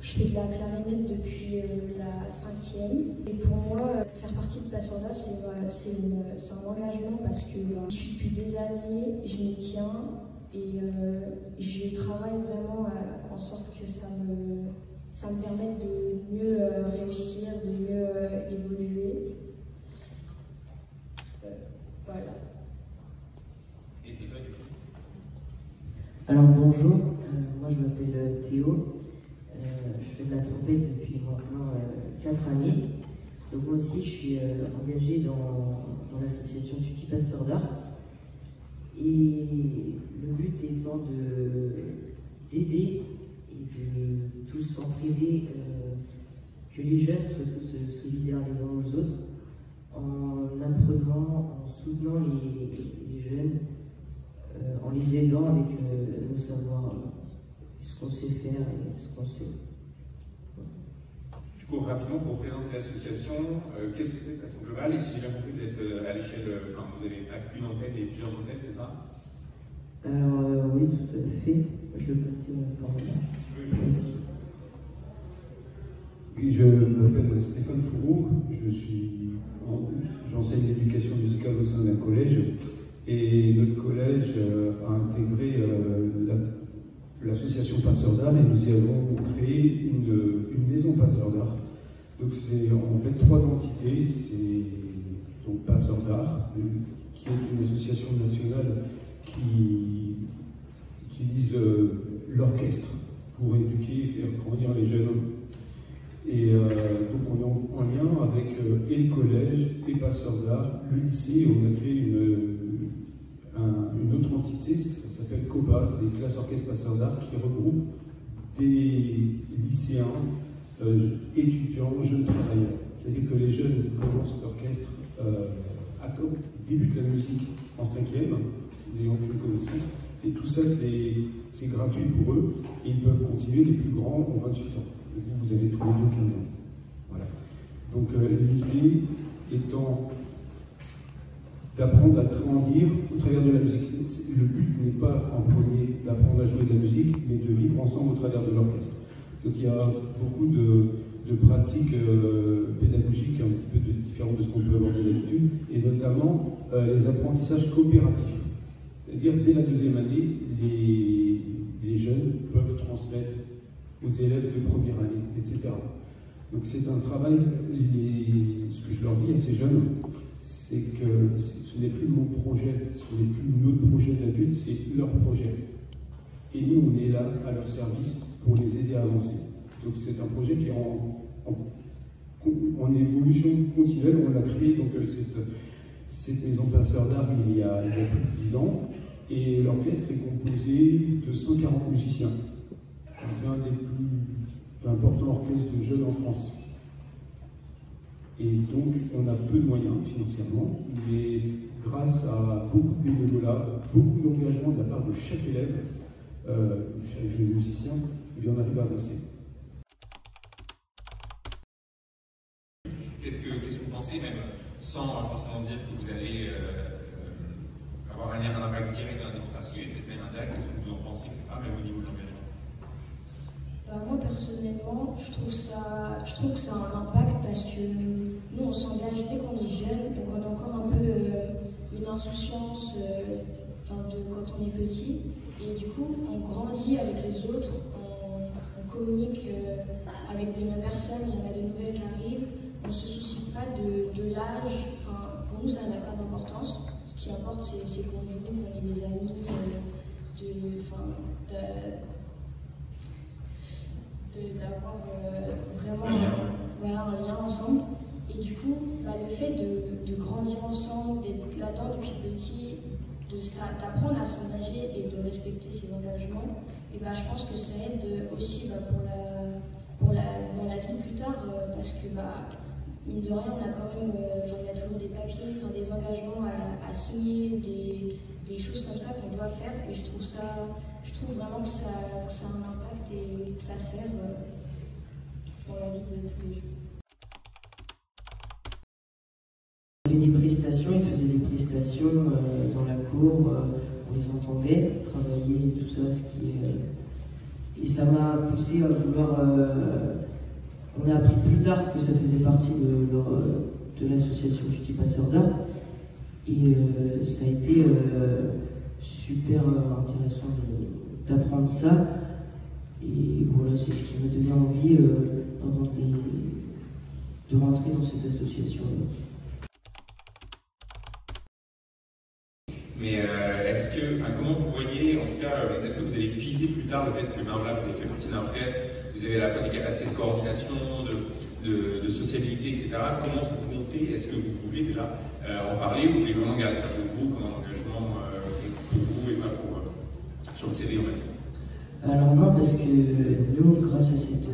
Je fais de la clarinette depuis la 5e. Et pour moi, faire partie de Passorda, c'est un engagement parce que je suis depuis des années, je m'y tiens et je travaille vraiment en sorte que ça me permette de mieux réussir, de mieux évoluer. Voilà. Et toi, du coup? Alors bonjour, moi je m'appelle Théo. Je fais de la trompette depuis maintenant 4 années. Donc moi aussi je suis engagé dans l'association Tutti Passorda. Et le but étant d'aider et de tous s'entraider, que les jeunes soient tous solidaires les uns aux autres, en apprenant, en soutenant les jeunes, en les aidant avec nos savoirs, ce qu'on sait faire et ce qu'on sait. Du coup, rapidement, pour présenter l'association, qu'est-ce que c'est de façon globale? Et si j'ai bien compris, vous êtes à l'échelle, enfin, vous avez pas qu'une antenne et plusieurs antennes, c'est ça? Alors, oui, tout à fait. Je le passais par là. Merci. Oui, je m'appelle Stéphane Fourou, j'enseigne l'éducation musicale au sein d'un collège et notre collège a intégré l'association Passeurs d'Art et nous y avons créé une maison Passeurs d'Art. Donc c'est en fait 3 entités, c'est donc Passeurs d'Art, qui est une association nationale qui utilise l'orchestre pour éduquer et faire grandir les jeunes. Et donc on est en lien avec et le collège et Passeurs d'Art, le lycée. On a créé une autre entité, ça s'appelle COPA, c'est les classes orchestres Passeurs d'Art, qui regroupe des lycéens, étudiants, jeunes travailleurs. C'est-à-dire que les jeunes commencent l'orchestre, débutent la musique en 5e, n'ayant aucune connaissance. Et tout ça, c'est gratuit pour eux, et ils peuvent continuer, les plus grands ont 28 ans. Vous avez tous les deux 15 ans. Voilà. Donc l'idée étant d'apprendre à grandir au travers de la musique. Le but n'est pas en premier d'apprendre à jouer de la musique, mais de vivre ensemble au travers de l'orchestre. Donc il y a beaucoup de pratiques pédagogiques un petit peu différentes de ce qu'on peut aborder d'habitude, et notamment les apprentissages coopératifs. C'est-à-dire, dès la 2e année, les jeunes peuvent transmettre aux élèves de première année, etc. Donc c'est un travail, ce que je leur dis à ces jeunes, c'est que ce n'est plus mon projet, ce n'est plus notre projet d'adulte, c'est leur projet. Et nous, on est là à leur service pour les aider à avancer. Donc c'est un projet qui est en évolution continuelle. On l'a créé, donc cette maison Passeurs d'Art il y a plus de 10 ans, et l'orchestre est composé de 140 musiciens. C'est un des plus importants orchestres de jeunes en France. Et donc, on a peu de moyens financièrement, mais grâce à beaucoup de bénévolat, beaucoup d'engagement de la part de chaque élève, chaque jeune musicien, eh bien, on arrive à avancer. Qu'est-ce que vous pensez, même sans forcément dire que vous allez avoir un impact direct dans la démocratie, et peut-être même indirect, qu'est-ce que vous en pensez, etc., même au niveau de l'engagement? Moi personnellement, je trouve que ça a un impact parce que nous on s'engage dès qu'on est jeune, donc on a encore un peu une insouciance quand on est petit, et du coup on grandit avec les autres, on communique avec des mêmes personnes, il y en a de nouvelles qui arrivent, on ne se soucie pas de l'âge, pour nous ça n'a pas d'importance, ce qui importe c'est qu'on joue, qu'on est des amis, d'avoir vraiment un lien ensemble. Et du coup, le fait de grandir ensemble, d'être là-dedans depuis petit, d'apprendre à s'engager et de respecter ses engagements, et je pense que ça aide aussi dans la vie plus tard, parce que mine de rien, on a quand même, il y a toujours des papiers, des engagements à signer, ou des choses comme ça qu'on doit faire, et je trouve vraiment que ça a un impact et que ça sert dans la vie de tous les jours. Il faisait des prestations dans la cour, on les entendait travailler, tout ça, ce qui est Et ça m'a poussé à vouloir... on a appris plus tard que ça faisait partie de l'association Tutti Passeurs d'Art. Et ça a été super intéressant d'apprendre ça. Et voilà, c'est ce qui m'a donné envie de rentrer dans cette association. Mais comment vous voyez, en tout cas, est-ce que vous allez utiliser plus tard le fait que maintenant là, vous avez fait partie d'un orchestre, vous avez à la fois des capacités de coordination, de sociabilité, etc. Comment vous comptez, est-ce que vous voulez déjà en parler ou vous voulez vraiment garder ça pour vous comme un engagement pour vous et pas pour sur le CV, on va dire? Alors non, parce que nous, grâce à cette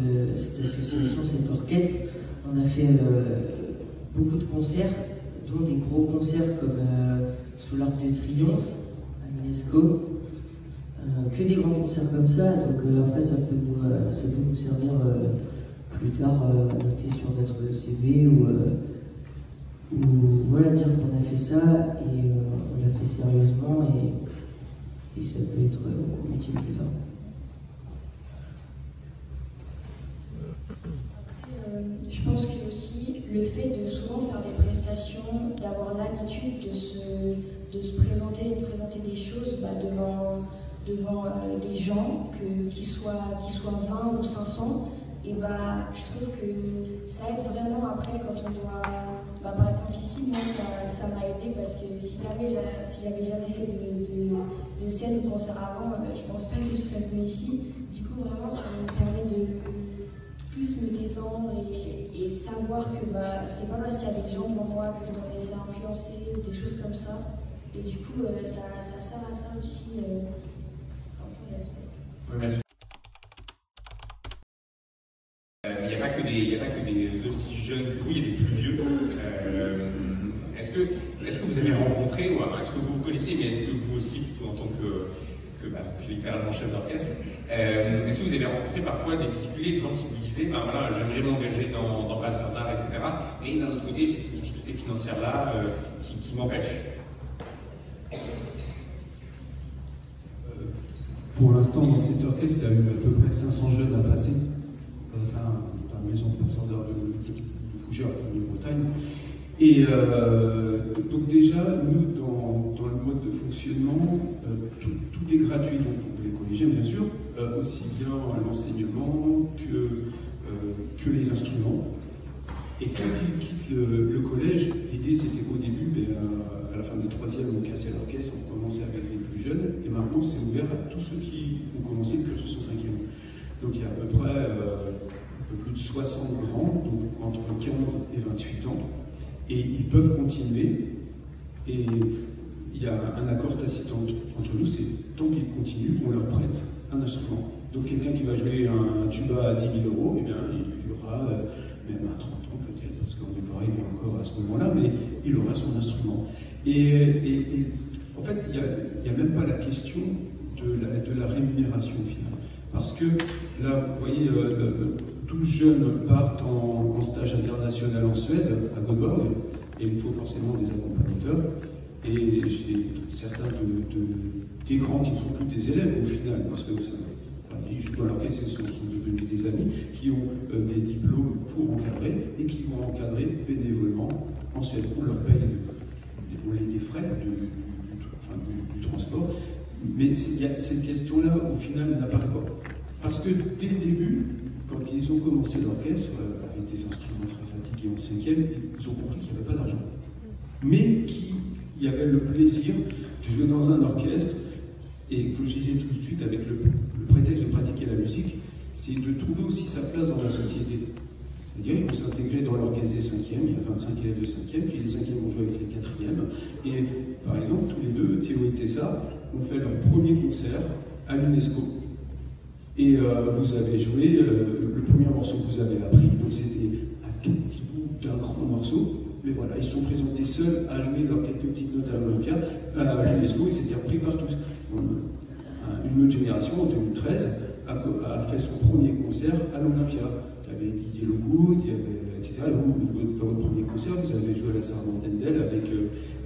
association, cet orchestre, on a fait beaucoup de concerts, dont des gros concerts comme sous l'Arc de Triomphe, à l'UNESCO, que des grands concerts comme ça, donc après ça peut nous servir plus tard à noter sur notre CV ou voilà, dire qu'on a fait ça et on l'a fait sérieusement et ça peut être utile plus tard. Je pense que aussi le fait de souvent faire des prestations, d'avoir l'habitude de se présenter et de présenter des choses devant des gens, qu'ils soient 20 ou 500, et je trouve que ça aide vraiment après quand on doit... par exemple ici, moi ça m'a aidé parce que si j'avais jamais fait de scène ou concert avant, je pense pas que je serais venue ici. Du coup vraiment ça me permet de plus me détendre et savoir que c'est pas parce qu'il y a des gens devant moi que je dois me laisser influencer ou des choses comme ça. Et du coup, ça sert à ça aussi, un peu l'aspect. Oui, merci. Il n'y a pas que des aussi jeunes que vous, il y a des plus vieux. Est-ce que vous avez rencontré, ou est-ce que vous vous connaissez, mais est-ce que vous aussi, plutôt en tant que littéralement chef d'orchestre, est-ce que vous avez rencontré parfois des difficultés, des gens qui vous disaient, voilà, j'aimerais m'engager dans Passeurs d'Art, etc., mais d'un autre côté, j'ai ces difficultés financières-là qui m'empêchent? Pour l'instant, dans cet orchestre, il y a eu à peu près 500 jeunes à passer, dans la maison de Passeurs d'Art de Fougères, de Bretagne. Et donc déjà, nous, dans le mode de fonctionnement, tout est gratuit, donc pour les collégiens bien sûr, aussi bien l'enseignement que les instruments. Et quand ils quittent le collège, l'idée c'était qu'au début, à la fin des 3e, on cassait l'orchestre, on commençait avec les plus jeunes, et maintenant c'est ouvert à tous ceux qui ont commencé le cursus en 5e. Donc il y a à peu près un peu plus de 60 grands, donc entre 15 et 28 ans. Et ils peuvent continuer, et il y a un accord tacite entre nous, c'est tant qu'ils continuent, on leur prête un instrument. Donc quelqu'un qui va jouer un tuba à 10 000 €, eh bien, il aura, même à 30 ans peut-être, parce qu'on n'est pas arrivé encore à ce moment-là, mais il aura son instrument. Et en fait, il n'y a même pas la question de la rémunération finale. Parce que là, vous voyez, 12 jeunes partent en stage international en Suède, à Göteborg, et il faut forcément des accompagnateurs. Et j'ai certains des grands qui ne sont plus des élèves au final, parce que ils jouent dans l'orchestre, ils sont devenus des amis, qui ont des diplômes pour encadrer et qui vont encadrer bénévolement en Suède. On leur paye des frais du transport. Mais cette question-là, au final, n'apparaît pas. Parce que dès le début, quand ils ont commencé l'orchestre, avec des instruments très fatigués en 5e, ils ont compris qu'il n'y avait pas d'argent. Mais qu'il y avait le plaisir de jouer dans un orchestre, et comme je disais tout de suite, avec le prétexte de pratiquer la musique, c'est de trouver aussi sa place dans la société. C'est-à-dire, il faut s'intégrer dans l'orchestre des 5e, il y a 25 élèves de 5e, puis les 5e vont jouer avec les 4e. Et par exemple, tous les deux, Théo et Tessa, ont fait leur premier concert à l'UNESCO. Et vous avez joué le premier morceau que vous avez appris, donc c'était un tout petit bout d'un grand morceau, mais voilà, ils sont présentés seuls à jouer leurs quelques petites notes à l'Olympia, à l'UNESCO, et c'était repris par tous. Une autre génération, en 2013, a fait son premier concert à l'Olympia. Il y avait Didier Logoud, il y avait, etc. Et vous, dans votre premier concert, vous avez joué à la Sarmentendel avec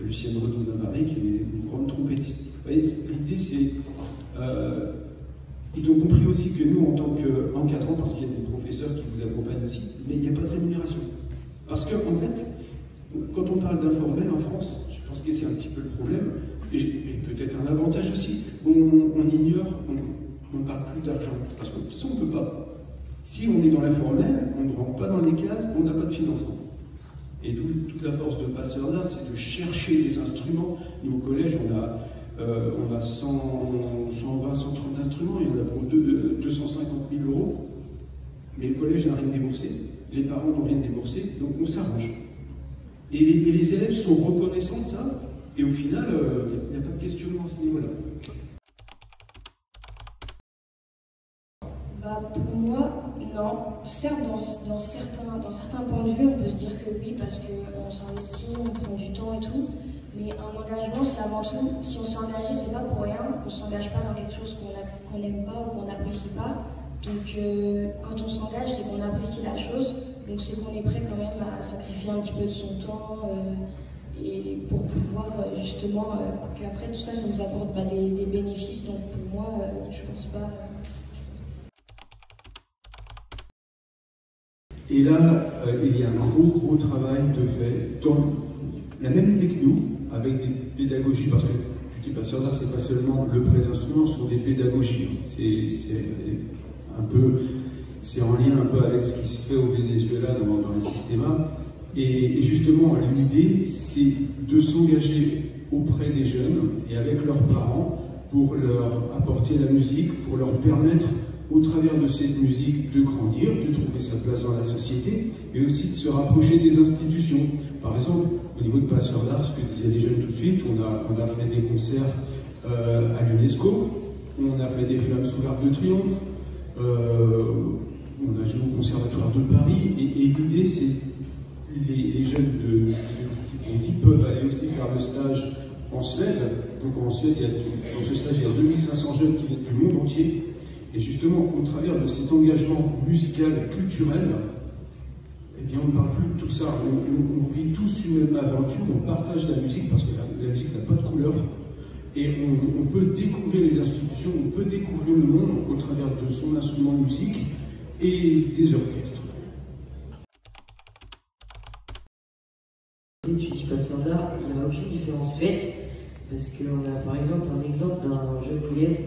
Lucienne Renaud-Navarre, qui est une grande trompettiste. L'idée, c'est... il ils ont compris aussi que nous, en tant qu'encadrants, parce qu'il y a des professeurs qui vous accompagnent aussi, mais il n'y a pas de rémunération. Parce qu'en fait, quand on parle d'informel en France, je pense que c'est un petit peu le problème, et peut-être un avantage aussi, on ignore, on ne parle plus d'argent. Parce que de toute façon, on ne peut pas. Si on est dans l'informel, on ne rentre pas dans les cases, on n'a pas de financement. Et d'où toute la force de Passeurs d'Art, c'est de chercher des instruments. Nous, au collège, on a 120, 130 instruments, il y en a pour 250 000 €. Mais le collège n'a rien déboursé, les parents n'ont rien déboursé, donc on s'arrange. Et les élèves sont reconnaissants de ça, et au final, il n'y a pas de questionnement à ce niveau-là. Pour moi, non. Certes, dans certains points de vue, on peut se dire que oui, parce qu'on s'investit, on prend du temps et tout. Mais un engagement, c'est avant tout, si on s'est engagé, c'est pas pour rien. On ne s'engage pas dans quelque chose qu'on n'aime pas ou qu'on n'apprécie pas. Donc, quand on s'engage, c'est qu'on apprécie la chose. Donc, c'est qu'on est prêt quand même à sacrifier un petit peu de son temps et pour pouvoir justement. Puis après, tout ça, ça nous apporte des bénéfices. Donc, pour moi, je pense pas. Et là, il y a un gros travail de fait dans la même idée que nous, avec des pédagogies, parce que tu dis Passeurs d'Art, c'est pas seulement le prêt d'instruments, ce sont des pédagogies. C'est en lien un peu avec ce qui se fait au Venezuela dans les systèmes. Et justement, l'idée, c'est de s'engager auprès des jeunes et avec leurs parents pour leur apporter la musique, pour leur permettre au travers de cette musique de grandir, de trouver sa place dans la société, et aussi de se rapprocher des institutions. Par exemple, au niveau de Passeurs d'Art, ce que disaient les jeunes tout de suite, on a fait des concerts à l'UNESCO, on a fait des flammes sous l'Arc de Triomphe, on a joué au Conservatoire de Paris, et l'idée c'est les jeunes de tout type qu'on dit peuvent aller aussi faire le stage en Suède. Donc en Suède, dans ce stage, il y a 2500 jeunes qui viennent du monde entier. Et justement, au travers de cet engagement musical, culturel, eh bien, on ne parle plus de tout ça. On vit tous une même aventure, on partage la musique, parce que la musique n'a pas de couleur. Et on peut découvrir les institutions, on peut découvrir le monde au travers de son instrument de musique et des orchestres. L'étude du Passeurs d'Art, il n'y a aucune différence faite, parce qu'on a par exemple un exemple d'un jeune élève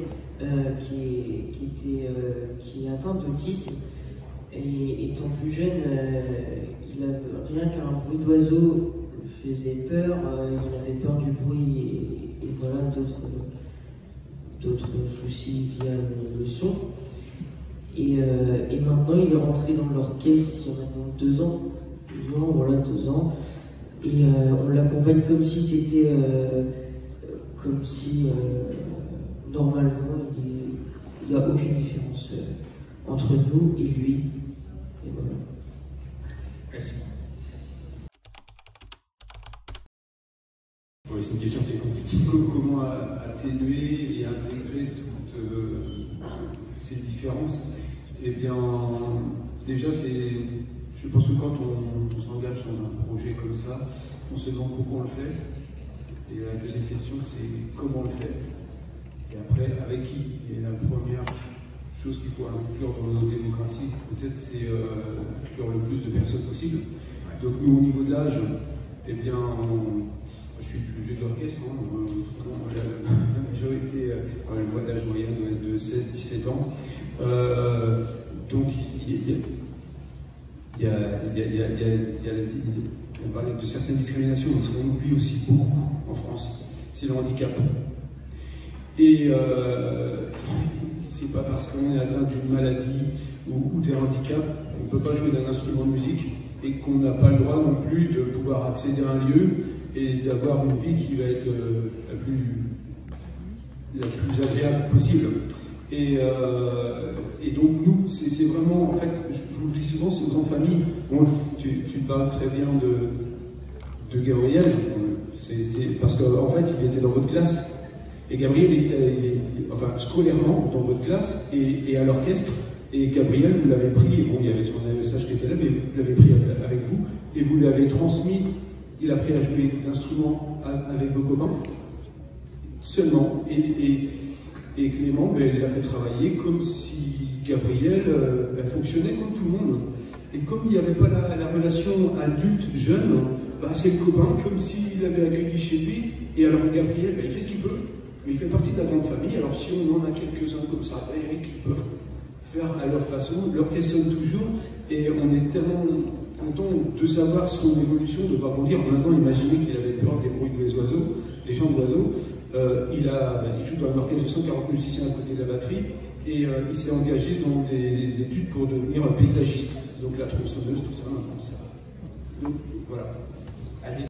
qui est atteint d'autisme, et étant plus jeune, rien qu'un bruit d'oiseau lui faisait peur, il avait peur du bruit et voilà d'autres soucis via le son. Et maintenant il est rentré dans l'orchestre il y a maintenant 2 ans, voilà 2 ans, et on l'accompagne comme si c'était normalement, il n'y a aucune différence entre nous et lui. Et voilà. Merci. Oui, c'est une question qui est compliquée. Comment atténuer et intégrer toutes ces différences? Eh bien, déjà, je pense que quand on s'engage dans un projet comme ça, on se demande pourquoi on le fait. Et la deuxième question, c'est comment on le fait. Et après, avec qui? Et la première chose qu'il faut inclure dans nos démocraties, peut-être, c'est inclure le plus de personnes possible. Donc nous, au niveau de l'âge, eh bien, je suis le plus vieux de l'orchestre, la majorité, l'âge moyen doit être de 16-17 ans. Donc on parlait de certaines discriminations, mais ce qu'on oublie aussi beaucoup en France, c'est le handicap. Et c'est pas parce qu'on est atteint d'une maladie ou d'un handicap qu'on ne peut pas jouer d'un instrument de musique et qu'on n'a pas le droit non plus de pouvoir accéder à un lieu et d'avoir une vie qui va être la plus agréable possible. Et donc nous, c'est vraiment, en fait, je vous le dis souvent, c'est aux enfants famille. Bon, tu parles très bien de Gabriel, parce qu'en fait, il était dans votre classe. Et Gabriel était, scolairement dans votre classe et à l'orchestre. Et Gabriel, vous l'avez pris, bon, il y avait son AESH qui était là, mais vous l'avez pris avec vous et vous lui avez transmis. Il a appris à jouer des instruments avec vos copains seulement. Et Et Clément, ben, il l'a fait travailler comme si Gabriel fonctionnait comme tout le monde. Et comme il n'y avait pas la relation adulte-jeune, bah, c'est le copain, comme s'il l'avait accueilli chez lui. Et alors Gabriel, bah, il fait ce qu'il peut, mais il fait partie de la grande famille. Alors si on en a quelques-uns comme ça, qui peuvent faire à leur façon, l'orchestre sonne toujours. Et on est tellement content de savoir son évolution, de voir grandir. Maintenant, imaginez qu'il avait peur des bruits des oiseaux, des chants d'oiseaux. Il joue dans un orchestre de 140 musiciens à côté de la batterie. Et il s'est engagé dans des études pour devenir un paysagiste. Donc la tronçonneuse, tout ça, maintenant ça. Donc voilà.